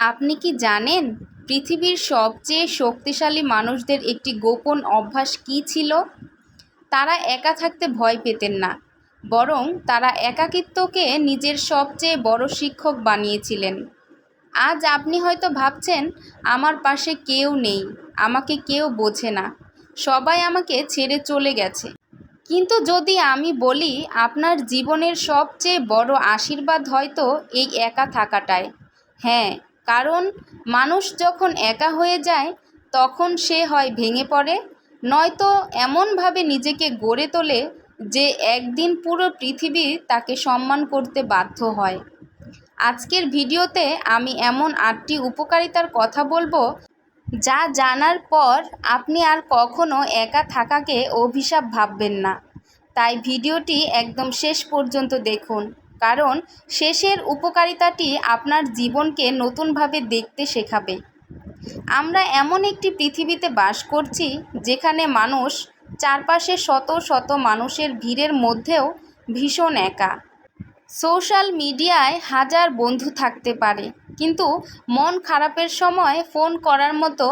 আপনি কি জানেন পৃথিবীর সবচেয়ে শক্তিশালী মানুষদের একটি গোপন অভ্যাস কী ছিল? তারা একা থাকতে ভয় পেতেন না, বরং তারা একাকিত্বকে নিজের সবচেয়ে বড় শিক্ষক বানিয়েছিলেন। আজ আপনি হয়তো ভাবছেন, আমার পাশে কেউ নেই, আমাকে কেউ বোঝে না, সবাই আমাকে ছেড়ে চলে গেছে। কিন্তু যদি আমি বলি আপনার জীবনের সবচেয়ে বড় আশীর্বাদ হয়তো এই একা থাকাটাই। হ্যাঁ, কারণ মানুষ যখন একা হয়ে যায় তখন সে হয় ভেঙে পড়ে, নয়তো এমনভাবে নিজেকে গড়ে তোলে যে একদিন পুরো পৃথিবী তাকে সম্মান করতে বাধ্য হয়। আজকের ভিডিওতে আমি এমন 8টি উপকারিতার কথা বলবো যা জানার পর আপনি আর কখনো একা থাকাকে অভিশাপ ভাববেন না। তাই ভিডিওটি একদম শেষ পর্যন্ত দেখুন, কারণ শেষের উপকারিতাটি আপনার জীবনকে নতুনভাবে দেখতে শেখাবে। আমরা এমন একটি পৃথিবীতে বাস করছি যেখানে মানুষ চারপাশে শত শত মানুষের ভিড়ের মধ্যেও ভীষণ একা। সোশ্যাল মিডিয়ায় হাজার বন্ধু থাকতে পারে, কিন্তু মন খারাপের সময় ফোন করার মতো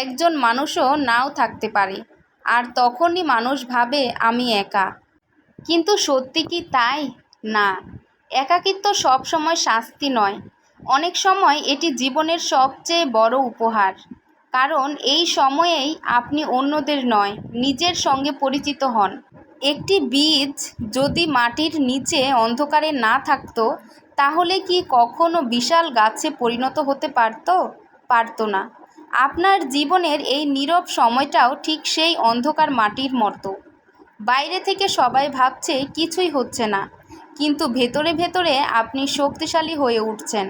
একজন মানুষও নাও থাকতে পারে। আর তখনই মানুষ ভাবে আমি একা। কিন্তু সত্যি কি তাই? না, একাকিত্ব সবসময় শাস্তি নয়, অনেক সময় এটি জীবনের সবচেয়ে বড় উপহার। কারণ এই সময়েই আপনি অন্যদের নয়, নিজের সঙ্গে পরিচিত হন। একটি বীজ যদি মাটির নিচে অন্ধকারে না থাকতো, তাহলে কি কখনো বিশাল গাছে পরিণত হতে পারতো না। আপনার জীবনের এই নীরব সময়টাও ঠিক সেই অন্ধকার মাটির মতো। বাইরে থেকে সবাই ভাবছে কিছুই হচ্ছে না, কিন্তু ভেতরে ভেতরে আপনি শক্তিশালী হয়ে উঠছেন।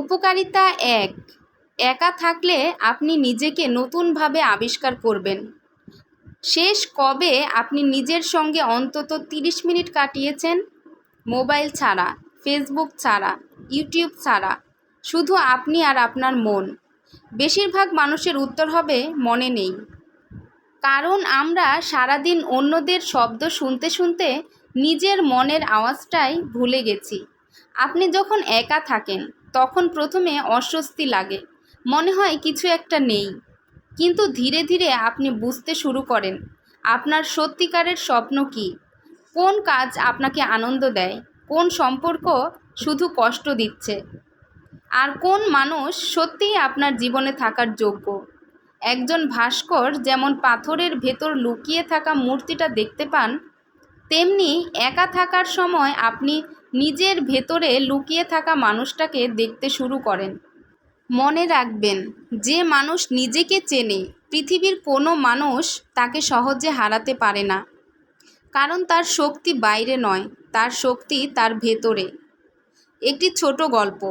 উপকারিতা 1, একা থাকলে আপনি নিজেকে নতুনভাবে আবিষ্কার করবেন। শেষ কবে আপনি নিজের সঙ্গে অন্তত 30 মিনিট কাটিয়েছেন? মোবাইল ছাড়া, ফেসবুক ছাড়া, ইউটিউব ছাড়া, শুধু আপনি আর আপনার মন। বেশিরভাগ মানুষের উত্তর হবে মনে নেই। কারণ আমরা সারাদিন অন্যদের শব্দ শুনতে শুনতে নিজের মনের আওয়াজটাই ভুলে গেছি। আপনি যখন একা থাকেন তখন প্রথমে অস্বস্তি লাগে, মনে হয় কিছু একটা নেই। কিন্তু ধীরে ধীরে আপনি বুঝতে শুরু করেন আপনার সত্যিকারের স্বপ্ন কী, কোন কাজ আপনাকে আনন্দ দেয়, কোন সম্পর্ক শুধু কষ্ট দিচ্ছে, আর কোন মানুষ সত্যিই আপনার জীবনে থাকার যোগ্য। একজন ভাস্কর যেমন পাথরের ভেতর লুকিয়ে থাকা মূর্তিটা দেখতে পান, তেমনি একা থাকার সময় আপনি নিজের ভেতরে লুকিয়ে থাকা মানুষটাকে দেখতে শুরু করেন। মনে রাখবেন, যে মানুষ নিজেকে চেনে পৃথিবীর কোনো মানুষ তাকে সহজে হারাতে পারে না। কারণ তার শক্তি বাইরে নয়, তার শক্তি তার ভেতরে। একটি ছোট গল্প।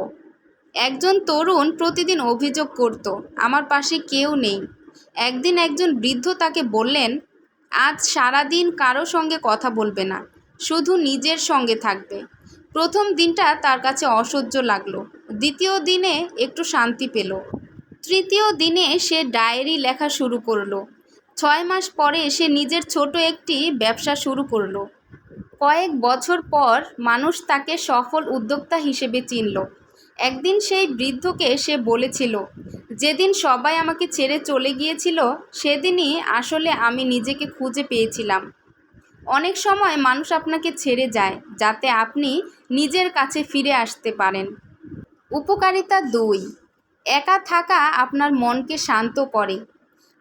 একজন তরুণ প্রতিদিন অভিযোগ করত, আমার পাশে কেউ নেই। একদিন একজন বৃদ্ধ তাকে বললেন, আজ সারাদিন কারো সঙ্গে কথা বলবে না, শুধু নিজের সঙ্গে থাকবে। প্রথম দিনটা তার কাছে অসহ্য লাগলো, দ্বিতীয় দিনে একটু শান্তি পেল, তৃতীয় দিনে সে ডায়েরি লেখা শুরু করলো। 6 মাস পরে সে নিজের ছোট একটি ব্যবসা শুরু করলো। কয়েক বছর পর মানুষ তাকে সফল উদ্যোক্তা হিসেবে চিনল। একদিন সেই বৃদ্ধকে সে বলেছিল, যেদিন সবাই আমাকে ছেড়ে চলে গিয়েছিল সেদিনই আসলে আমি নিজেকে খুঁজে পেয়েছিলাম। অনেক সময় মানুষ আপনাকে ছেড়ে যায় যাতে আপনি নিজের কাছে ফিরে আসতে পারেন। উপকারিতা 2, একা থাকা আপনার মনকে শান্ত করে।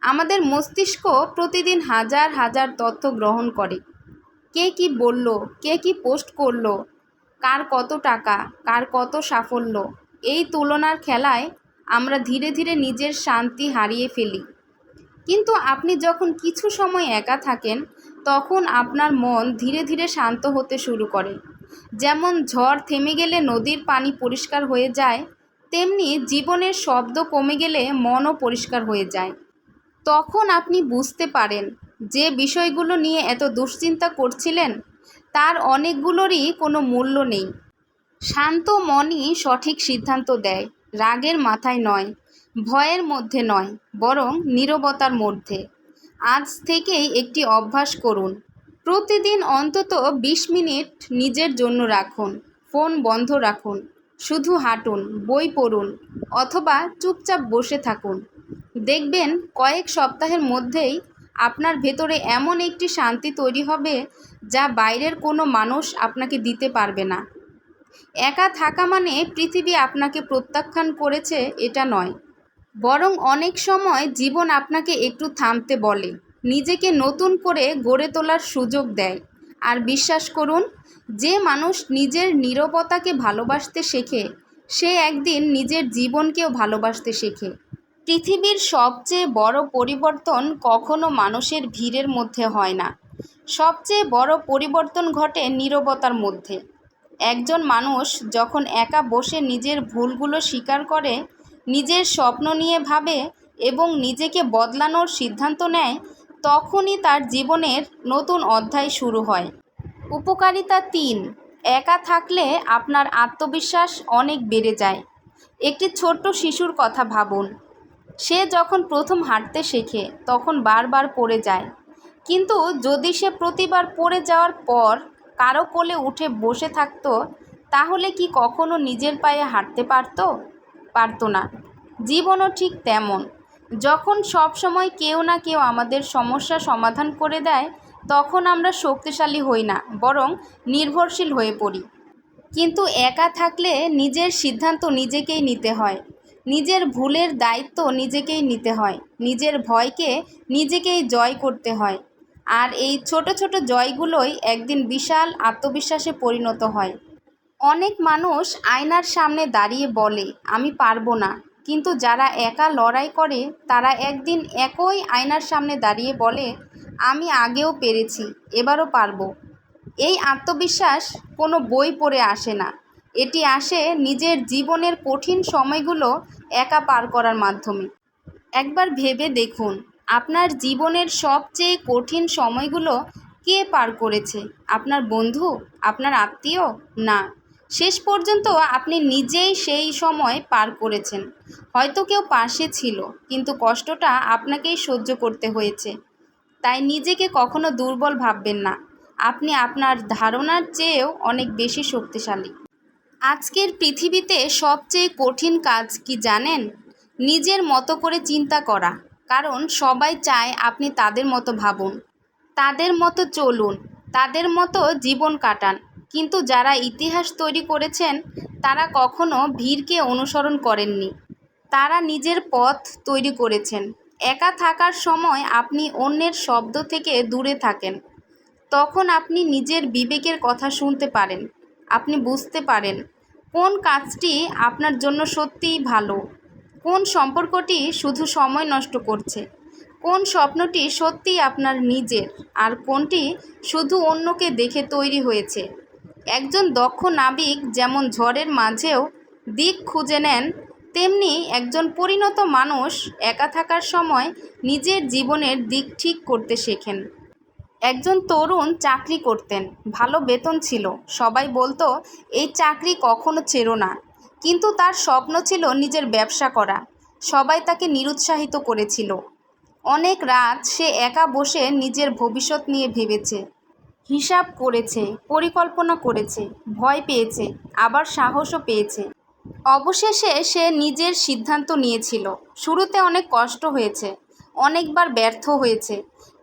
আমাদের মস্তিষ্ক প্রতিদিন হাজার হাজার তথ্য গ্রহণ করে। কে কি বলল, কে কি পোস্ট করলো, কার কত টাকা, কার কত সাফল্য। এই তুলনার খেলায় আমরা ধীরে ধীরে নিজের শান্তি হারিয়ে ফেলি। কিন্তু আপনি যখন কিছু সময় একা থাকেন তখন আপনার মন ধীরে ধীরে শান্ত হতে শুরু করে। যেমন ঝড় থেমে গেলে নদীর পানি পরিষ্কার হয়ে যায়, তেমনি জীবনের শব্দ কমে গেলে মনও পরিষ্কার হয়ে যায়। তখন আপনি বুঝতে পারেন যে বিষয়গুলো নিয়ে এত দুশ্চিন্তা করছিলেন তার অনেকগুলোরই কোনো মূল্য নেই। শান্ত মনই সঠিক সিদ্ধান্ত দেয়, রাগের মাথায় নয়, ভয়ের মধ্যে নয়, বরং নীরবতার মধ্যে। আজ থেকেই একটি অভ্যাস করুন, প্রতিদিন অন্তত 20 মিনিট নিজের জন্য রাখুন। ফোন বন্ধ রাখুন, শুধু হাঁটুন, বই পড়ুন অথবা চুপচাপ বসে থাকুন। দেখবেন কয়েক সপ্তাহের মধ্যেই আপনার ভেতরে এমন একটি শান্তি তৈরি হবে যা বাইরের কোনো মানুষ আপনাকে দিতে পারবে না। একা থাকা মানে পৃথিবী আপনাকে প্রত্যাখ্যান করেছে এটা নয়, বরং অনেক সময় জীবন আপনাকে একটু থামতে বলে, নিজেকে নতুন করে গড়ে তোলার সুযোগ দেয়। আর বিশ্বাস করুন, যে মানুষ নিজের নীরবতাকে ভালোবাসতে শেখে সে একদিন নিজের জীবনকেও ভালোবাসতে শেখে। পৃথিবীর সবচেয়ে বড় পরিবর্তন কখনো মানুষের ভিড়ের মধ্যে হয় না, সবচেয়ে বড় পরিবর্তন ঘটে নীরবতার মধ্যে। একজন মানুষ যখন একা বসে নিজের ভুলগুলো স্বীকার করে, নিজের স্বপ্ন নিয়ে ভাবে এবং নিজেকে বদলানোর সিদ্ধান্ত নেয়, তখনই তার জীবনের নতুন অধ্যায় শুরু হয়। উপকারিতা ৩। একা থাকলে আপনার আত্মবিশ্বাস অনেক বেড়ে যায়। একটি ছোট্ট শিশুর কথা ভাবুন। সে যখন প্রথম হাঁটতে শেখে তখন বারবার পড়ে যায়, কিন্তু যদি সে প্রতিবার পড়ে যাওয়ার পর কারো কোলে উঠে বসে থাকতো, তাহলে কি কখনো নিজের পায়ে হাঁটতে পারতো না। জীবনও ঠিক তেমন। যখন সব সময় কেউ না কেউ আমাদের সমস্যা সমাধান করে দেয়, তখন আমরা শক্তিশালী হই না, বরং নির্ভরশীল হয়ে পড়ি। কিন্তু একা থাকলে নিজের সিদ্ধান্ত নিজেকেই নিতে হয়, নিজের ভুলের দায়িত্ব নিজেকেই নিতে হয়, নিজের ভয়কে নিজেকেই জয় করতে হয়। আর এই ছোট ছোট জয়গুলোই একদিন বিশাল আত্মবিশ্বাসে পরিণত হয়। অনেক মানুষ আয়নার সামনে দাঁড়িয়ে বলে, আমি পারবো না। কিন্তু যারা একা লড়াই করে তারা একদিন একই আয়নার সামনে দাঁড়িয়ে বলে, আমি আগেও পেরেছি, এবারও পারবো। এই আত্মবিশ্বাস কোনো বই পড়ে আসে না, এটি আসে নিজের জীবনের কঠিন সময়গুলো একা পার করার মাধ্যমে। একবার ভেবে দেখুন, আপনার জীবনের সবচেয়ে কঠিন সময়গুলো কে পার করেছে? আপনার বন্ধু? আপনার আত্মীয়? না, শেষ পর্যন্ত আপনি নিজেই সেই সময় পার করেছেন। হয়তো কেউ পাশে ছিল, কিন্তু কষ্টটা আপনাকেই সহ্য করতে হয়েছে। তাই নিজেকে কখনো দুর্বল ভাববেন না, আপনি আপনার ধারণার চেয়েও অনেক বেশি শক্তিশালী। আজকের পৃথিবীতে সবচেয়ে কঠিন কাজ কি জানেন? নিজের মতো করে চিন্তা করা। কারণ সবাই চায় আপনি তাদের মতো ভাবুন, তাদের মতো চলুন, তাদের মতো জীবন কাটান। কিন্তু যারা ইতিহাস তৈরি করেছেন তারা কখনো ভিড়কে অনুসরণ করেননি, তারা নিজের পথ তৈরি করেছেন। একা থাকার সময় আপনি অন্যের শব্দ থেকে দূরে থাকেন। তখন আপনি নিজের বিবেকের কথা শুনতে পারেন। আপনি বুঝতে পারেন কোন কাজটি আপনার জন্য সত্যিই ভালো, কোন সম্পর্কটি শুধু সময় নষ্ট করছে, কোন স্বপ্নটি সত্যিই আপনার নিজের, আর কোনটি শুধু অন্যকে দেখে তৈরি হয়েছে। একজন দক্ষ নাবিক যেমন ঝড়ের মাঝেও দিক খুঁজে নেন, তেমনি একজন পরিণত মানুষ একা থাকার সময় নিজের জীবনের দিক ঠিক করতে শেখেন। একজন তরুণ চাকরি করতেন, ভালো বেতন ছিল, সবাই বলতো এই চাকরি কখনো ছেড়ো না। কিন্তু তার স্বপ্ন ছিল নিজের ব্যবসা করা। সবাই তাকে নিরুৎসাহিত করেছিল। অনেক রাত সে একা বসে নিজের ভবিষ্যৎ নিয়ে ভেবেছে, হিসাব করেছে, পরিকল্পনা করেছে, ভয় পেয়েছে, আবার সাহসও পেয়েছে। অবশেষে সে নিজের সিদ্ধান্ত নিয়েছিল। শুরুতে অনেক কষ্ট হয়েছে, অনেকবার ব্যর্থ হয়েছে,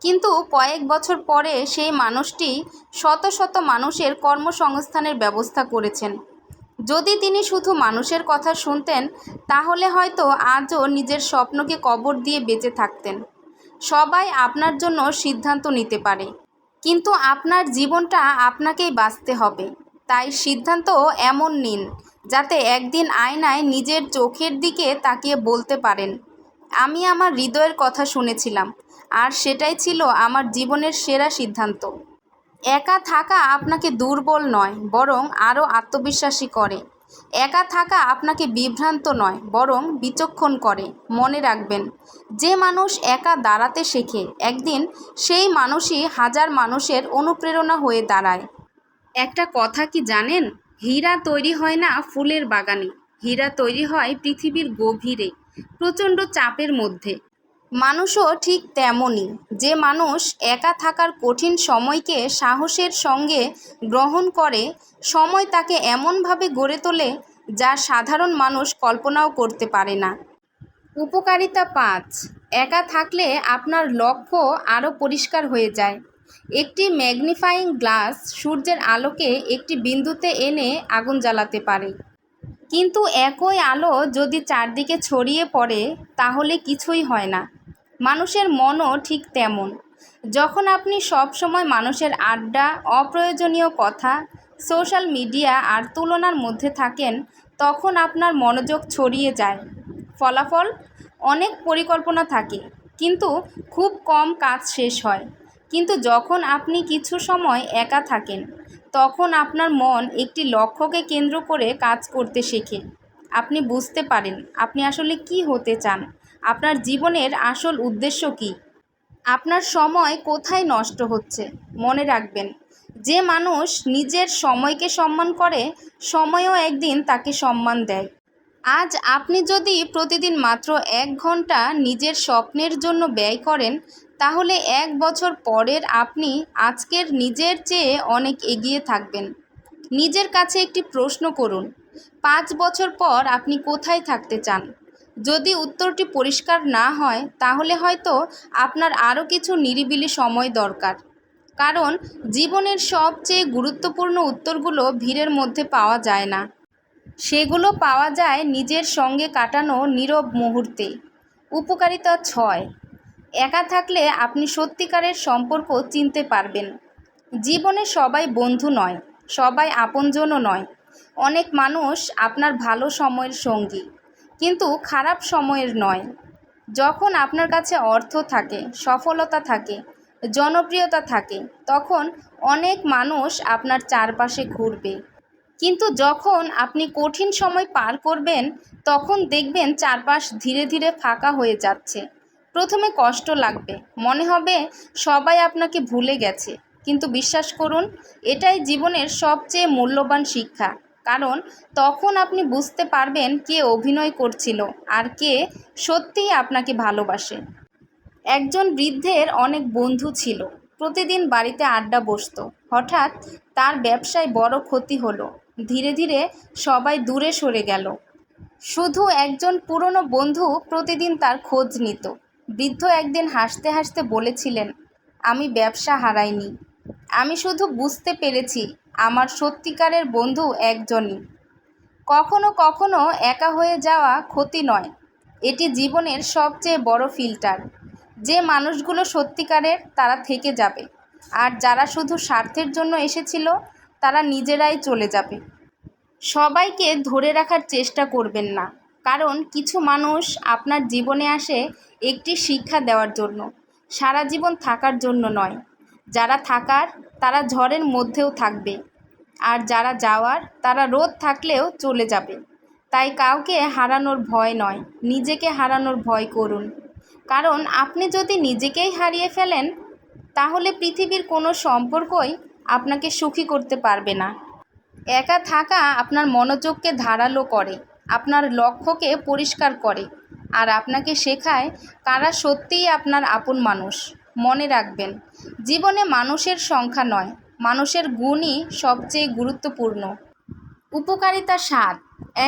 কিন্তু কয়েক বছর পরে সেই মানুষটি শত শত মানুষের কর্মসংস্থানের ব্যবস্থা করেছেন। যদি তিনি শুধু মানুষের কথা শুনতেন, তাহলে হয়তো আজও নিজের স্বপ্নকে কবর দিয়ে বেঁচে থাকতেন। সবাই আপনার জন্য সিদ্ধান্ত নিতে পারে, কিন্তু আপনার জীবনটা আপনাকেই বাঁচতে হবে। তাই সিদ্ধান্ত এমন নিন যাতে একদিন আয়নায় নিজের চোখের দিকে তাকিয়ে বলতে পারেন, আমি আমার হৃদয়ের কথা শুনেছিলাম, আর সেটাই ছিল আমার জীবনের সেরা সিদ্ধান্ত। একা থাকা আপনাকে দুর্বল নয়, বরং আরও আত্মবিশ্বাসী করে। একা থাকা আপনাকে বিভ্রান্ত নয়, বরং বিচক্ষণ করে। মনে রাখবেন, যে মানুষ একা দাঁড়াতে শেখে, একদিন সেই মানুষই হাজার মানুষের অনুপ্রেরণা হয়ে দাঁড়ায়। একটা কথা কি জানেন? হীরা তৈরি হয় না ফুলের বাগানে, হীরা তৈরি হয় পৃথিবীর গভীরে, প্রচণ্ড চাপের মধ্যে। মানুষও ঠিক তেমনই। যে মানুষ একা থাকার কঠিন সময়কে সাহসের সঙ্গে গ্রহণ করে, সময় তাকে এমনভাবে গড়ে তোলে যা সাধারণ মানুষ কল্পনাও করতে পারে না। উপকারিতা 5। একা থাকলে আপনার লক্ষ্য আরও পরিষ্কার হয়ে যায়। একটি ম্যাগনিফাইং গ্লাস সূর্যের আলোকে একটি বিন্দুতে এনে আগুন জ্বালাতে পারে, কিন্তু একই আলো যদি চারদিকে ছড়িয়ে পড়ে তাহলে কিছুই হয় না। মানুষের মনও ঠিক তেমন। যখন আপনি সব সময় মানুষের আড্ডা, অপ্রয়োজনীয় কথা, সোশ্যাল মিডিয়া আর তুলনার মধ্যে থাকেন, তখন আপনার মনোযোগ ছড়িয়ে যায়। ফলাফল, অনেক পরিকল্পনা থাকে কিন্তু খুব কম কাজ শেষ হয়। কিন্তু যখন আপনি কিছু সময় একা থাকেন, তখন আপনার মন একটি লক্ষ্যকে কেন্দ্র করে কাজ করতে শেখে। আপনি বুঝতে পারেন আপনি আসলে কি হতে চান, আপনার জীবনের আসল উদ্দেশ্য কী, আপনার সময় কোথায় নষ্ট হচ্ছে। মনে রাখবেন, যে মানুষ নিজের সময়কে সম্মান করে, সময়ও একদিন তাকে সম্মান দেয়। আজ আপনি যদি প্রতিদিন মাত্র 1 ঘন্টা নিজের স্বপ্নের জন্য ব্যয় করেন, তাহলে 1 বছর পরের আপনি আজকের নিজের চেয়ে অনেক এগিয়ে থাকবেন। নিজের কাছে একটি প্রশ্ন করুন, 5 বছর পর আপনি কোথায় থাকতে চান? যদি উত্তরটি পরিষ্কার না হয়, তাহলে হয়তো আপনার আরও কিছু নিরিবিলি সময় দরকার। কারণ জীবনের সবচেয়ে গুরুত্বপূর্ণ উত্তরগুলো ভিড়ের মধ্যে পাওয়া যায় না, সেগুলো পাওয়া যায় নিজের সঙ্গে কাটানো নীরব মুহূর্তে। উপকারিতা 6। একা থাকলে আপনি সত্যিকারের সম্পর্ক চিনতে পারবেন। জীবনে সবাই বন্ধু নয়, সবাই আপনজনও নয়। অনেক মানুষ আপনার ভালো সময়ের সঙ্গী, কিন্তু খারাপ সময়ের নয়। যখন আপনার কাছে অর্থ থাকে, সফলতা থাকে, জনপ্রিয়তা থাকে, তখন অনেক মানুষ আপনার চারপাশে ঘুরবে। কিন্তু যখন আপনি কঠিন সময় পার করবেন, তখন দেখবেন চারপাশ ধীরে ধীরে ফাঁকা হয়ে যাচ্ছে। প্রথমে কষ্ট লাগবে, মনে হবে সবাই আপনাকে ভুলে গেছে, কিন্তু বিশ্বাস করুন, এটাই জীবনের সবচেয়ে মূল্যবান শিক্ষা। কারণ তখন আপনি বুঝতে পারবেন কে অভিনয় করছিল আর কে সত্যিই আপনাকে ভালোবাসে। একজন বৃদ্ধের অনেক বন্ধু ছিল, প্রতিদিন বাড়িতে আড্ডা বসতো। হঠাৎ তার ব্যবসায় বড় ক্ষতি হলো। ধীরে ধীরে সবাই দূরে সরে গেল। শুধু একজন পুরনো বন্ধু প্রতিদিন তার খোঁজ নিত। বৃদ্ধ একদিন হাসতে হাসতে বলেছিলেন, আমি ব্যবসা হারাইনি, আমি শুধু বুঝতে পেরেছি আমার সত্যিকারের বন্ধু একজনই। কখনো কখনো একা হয়ে যাওয়া ক্ষতি নয়, এটি জীবনের সবচেয়ে বড় ফিল্টার। যে মানুষগুলো সত্যিকারের, তারা থেকে যাবে, আর যারা শুধু স্বার্থের জন্য এসেছিল, তারা নিজেরাই চলে যাবে। সবাইকে ধরে রাখার চেষ্টা করবেন না, কারণ কিছু মানুষ আপনার জীবনে আসে একটি শিক্ষা দেওয়ার জন্য, সারা জীবন থাকার জন্য নয়। যারা থাকার, তারা ঝড়ের মধ্যেও থাকবে, আর যারা যাওয়ার, তারা রোদ থাকলেও চলে যাবে। তাই কাউকে হারানোর ভয় নয়, নিজেকে হারানোর ভয় করুন। কারণ আপনি যদি নিজেকেই হারিয়ে ফেলেন, তাহলে পৃথিবীর কোনো সম্পর্কই আপনাকে সুখী করতে পারবে না। একা থাকা আপনার মনোযোগকে ধারালো করে, আপনার লক্ষ্যকে পরিষ্কার করে, আর আপনাকে শেখায় কারা সত্যিই আপনার আপন মানুষ। মনে রাখবেন, জীবনে মানুষের সংখ্যা নয়, মানুষের গুণই সবচেয়ে গুরুত্বপূর্ণ। উপকারিতা 7।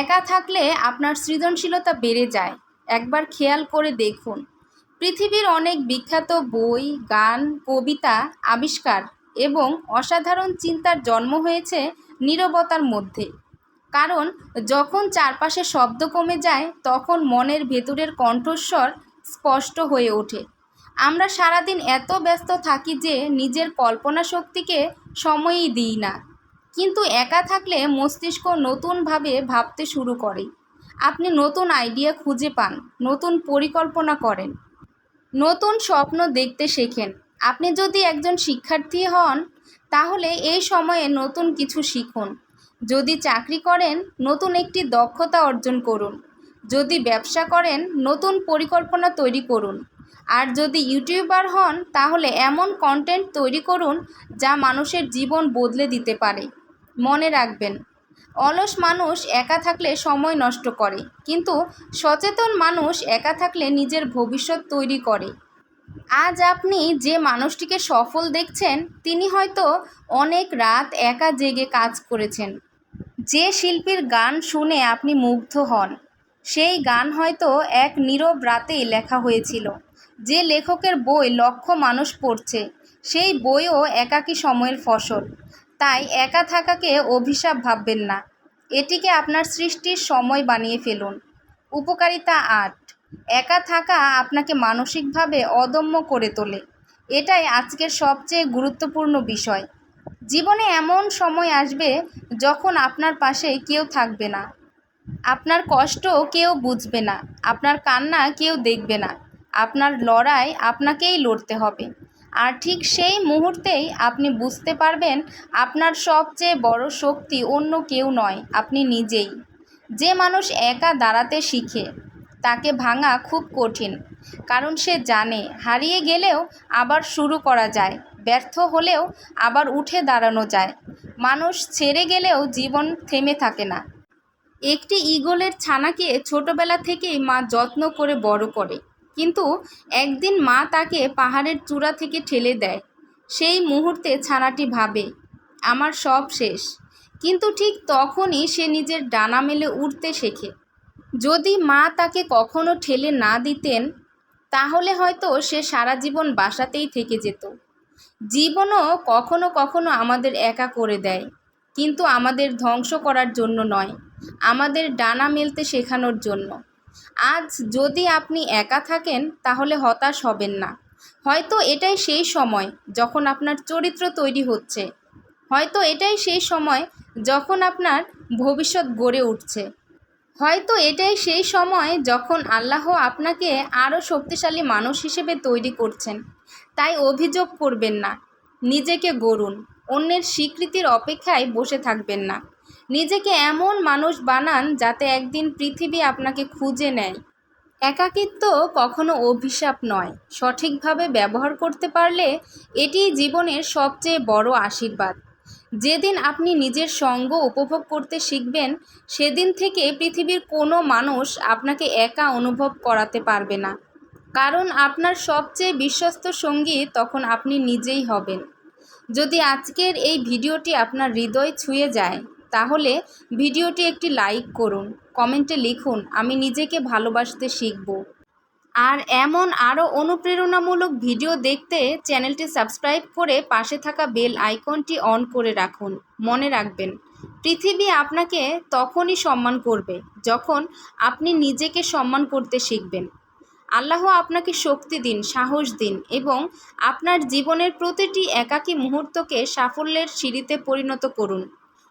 একা থাকলে আপনার সৃজনশীলতা বেড়ে যায়। একবার খেয়াল করে দেখুন, পৃথিবীর অনেক বিখ্যাত বই, গান, কবিতা, আবিষ্কার এবং অসাধারণ চিন্তার জন্ম হয়েছে নীরবতার মধ্যে। কারণ যখন চারপাশে শব্দ কমে যায়, তখন মনের ভেতরের কণ্ঠস্বর স্পষ্ট হয়ে ওঠে। আমরা সারাদিন এত ব্যস্ত থাকি যে নিজের কল্পনা শক্তিকে সময়ই দিই না। কিন্তু একা থাকলে মস্তিষ্ক নতুনভাবে ভাবতে শুরু করে। আপনি নতুন আইডিয়া খুঁজে পান, নতুন পরিকল্পনা করেন, নতুন স্বপ্ন দেখতে শেখেন। আপনি যদি একজন শিক্ষার্থী হন, তাহলে এই সময়ে নতুন কিছু শিখুন। যদি চাকরি করেন, নতুন একটি দক্ষতা অর্জন করুন। যদি ব্যবসা করেন, নতুন পরিকল্পনা তৈরি করুন। আর যদি ইউটিউবার হন, তাহলে এমন কন্টেন্ট তৈরি করুন যা মানুষের জীবন বদলে দিতে পারে। মনে রাখবেন, অলস মানুষ একা থাকলে সময় নষ্ট করে, কিন্তু সচেতন মানুষ একা থাকলে নিজের ভবিষ্যৎ তৈরি করে। আজ আপনি যে মানুষটিকে সফল দেখছেন, তিনি হয়তো অনেক রাত একা জেগে কাজ করেছেন। যে শিল্পীর গান শুনে আপনি মুগ্ধ হন, সেই গান হয়তো এক নীরব রাতেই লেখা হয়েছিল। যে লেখকের বই লক্ষ মানুষ পড়ছে, সেই বইও একাকী সময়ের ফসল। তাই একা থাকাকে অভিশাপ ভাববেন না, এটিকে আপনার সৃষ্টির সময় বানিয়ে ফেলুন। উপকারিতা ৮। একা থাকা আপনাকে মানসিকভাবে অদম্য করে তোলে। এটাই আজকের সবচেয়ে গুরুত্বপূর্ণ বিষয়। জীবনে এমন সময় আসবে যখন আপনার পাশে কেউ থাকবে না, আপনার কষ্ট কেউ বুঝবে না, আপনার কান্না কেউ দেখবে না। আপনার লড়াই আপনাকেই লড়তে হবে। আর ঠিক সেই মুহূর্তেই আপনি বুঝতে পারবেন আপনার সবচেয়ে বড় শক্তি অন্য কেউ নয়, আপনি নিজেই। যে মানুষ একা দাঁড়াতে শিখে তাকে ভাঙা খুব কঠিন, কারণ সে জানে হারিয়ে গেলেও আবার শুরু করা যায়, ব্যর্থ হলেও আবার উঠে দাঁড়ানো যায়। মানুষ ছেড়ে গেলেও জীবন থেমে থাকে না। একটি ঈগলের ছানাকে ছোটবেলা থেকেই মা যত্ন করে বড় করে, কিন্তু একদিন মা তাকে পাহাড়ের চূড়া থেকে ঠেলে দেয়। সেই মুহূর্তে ছানাটি ভাবে, আমার সব শেষ। কিন্তু ঠিক তখনই সে নিজের ডানা মেলে উড়তে শেখে। যদি মা তাকে কখনো ঠেলে না দিতেন, তাহলে হয়তো সে সারা জীবন বাসাতেই থেকে যেত। জীবনও কখনো কখনো আমাদের একা করে দেয়, কিন্তু আমাদের ধ্বংস করার জন্য নয়, আমাদের ডানা মেলতে শেখানোর জন্য। আজ যদি আপনি একা থাকেন, তাহলে হতাশ হবেন না। হয়তো এটাই সেই সময় যখন আপনার চরিত্র তৈরি হচ্ছে। হয়তো এটাই সেই সময় যখন আপনার ভবিষ্যৎ গড়ে উঠছে। হয়তো এটাই সেই সময় যখন আল্লাহ আপনাকে আরও শক্তিশালী মানুষ হিসেবে তৈরি করছেন। তাই অভিযোগ করবেন না, নিজেকে গড়ুন। অন্যের স্বীকৃতির অপেক্ষায় বসে থাকবেন না। নিজেকে এমন মানুষ বানান যাতে একদিন পৃথিবী আপনাকে খুঁজে নেয়। একাকিত্ব কখনো অভিশাপ নয়, সঠিকভাবে ব্যবহার করতে পারলে এটিই জীবনের সবচেয়ে বড় আশীর্বাদ। যেদিন আপনি নিজের সঙ্গ উপভোগ করতে শিখবেন, সেদিন থেকে পৃথিবীর কোনো মানুষ আপনাকে একা অনুভব করাতে পারবে না, কারণ আপনার সবচেয়ে বিশ্বস্ত সঙ্গী তখন আপনি নিজেই হবেন। যদি আজকের এই ভিডিওটি আপনার হৃদয় ছুঁয়ে যায়, তাহলে ভিডিওটি একটি লাইক করুন, কমেন্টে লিখুন, আমি নিজেকে ভালোবাসতে শিখব। আর এমন আরও অনুপ্রেরণামূলক ভিডিও দেখতে চ্যানেলটি সাবস্ক্রাইব করে পাশে থাকা বেল আইকনটি অন করে রাখুন। মনে রাখবেন, পৃথিবী আপনাকে তখনই সম্মান করবে যখন আপনি নিজেকে সম্মান করতে শিখবেন। আল্লাহ আপনাকে শক্তি দিন, সাহস দিন এবং আপনার জীবনের প্রতিটি একাকী মুহূর্তকে সাফল্যের সিঁড়িতে পরিণত করুন।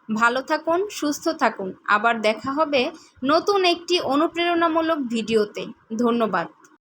ভালো থাকুন, সুস্থ থাকুন। আবার দেখা হবে নতুন একটি অনুপ্রেরণামূলক ভিডিওতে। ধন্যবাদ।